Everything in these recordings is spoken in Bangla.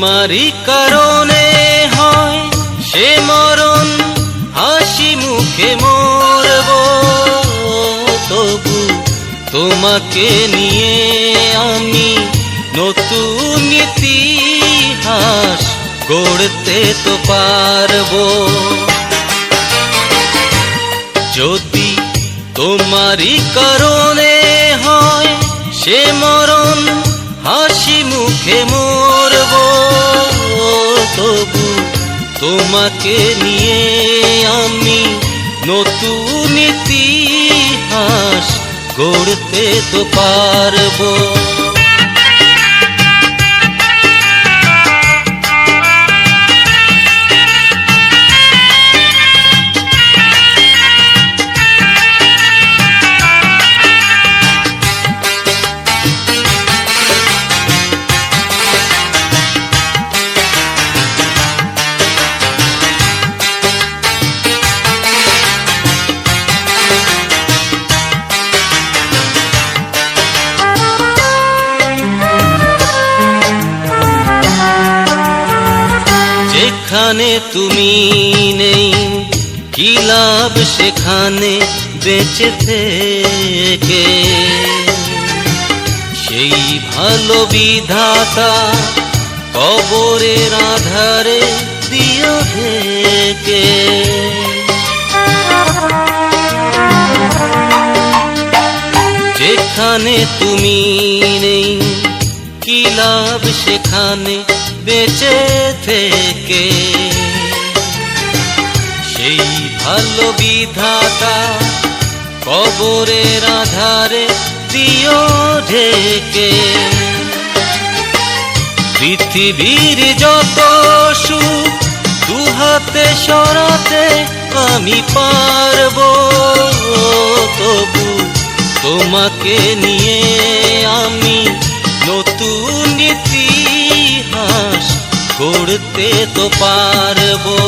তোমারই কারণে হয় সে মরণ, হাসি মুখে মরব, তবু তোমাকে নিয়ে আমি নতুন ইতিহাস গড়তে তো পারবো। যদি তোমারই কারণে হয় সে মরণ, হাসি মুখে মরব, তবু তোমাকে নিয়ে আমি নতুন ইতিহাস গড়তে তো পারবো। যেখানে তুমি নেই কি লাভ সেখানে বেঁচে থেকে, সেই ভালো বিধাতা কবরের আধারে দিও ঢেকে। যেখানে তুমি নেই কি লাভ সেখানে বেঁচে থেকে, সেই ভালো বিধাতা কবরের আধারে দিও ঢেকে। পৃথিবীর যত সুখ দুহাতে সরাতে আমি পারবো, তবু তোমাকে নিয়ে আমি নতুন ইতিহাস গড়তে তো পারবো।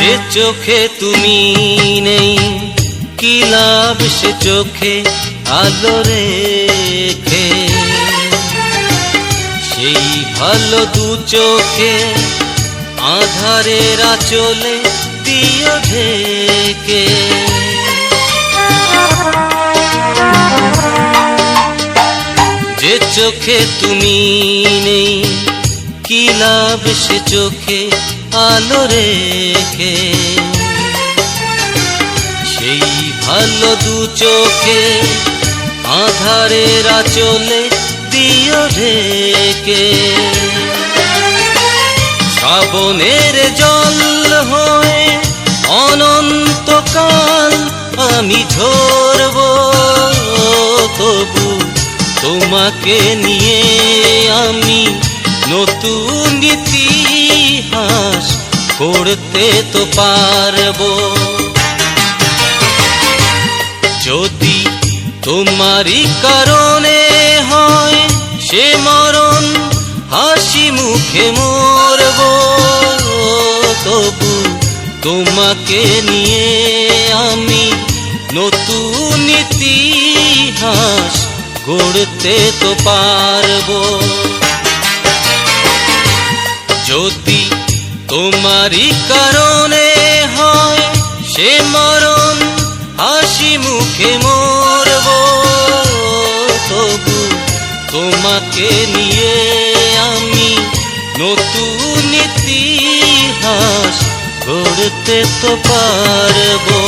যে চোখে তুমি নেই কি লাভ সে চোখে আলো রেখে, সেই ভালো দু চোখে আধারের আঁচলে দিও ঢেকে। যে চোখে তুমি নেই কি লাভ সে চোখে আলো রেখে, সেই ভালো দু চোখে আধারের আঁচলে দিও ঢেকে। শ্রাবণের জল হয়ে অনন্তকাল আমি ঝরব, তবু তোমাকে নিয়ে আমি নতুন ইতিহাস গড়তে তো পারবো। যদি তোমারই কারণে হয় সে মরণ, হাসি মুখে মরব, তবু তোমাকে নিয়ে আমি নতুন ইতিহাস গড়তে তো পারবো। যদি তোমারই কারণে হয় সে মরণ, হাসি মুখে মরব, তবু তোমাকে নিয়ে আমি নতুন ইতিহাস গড়তে তো পারবো।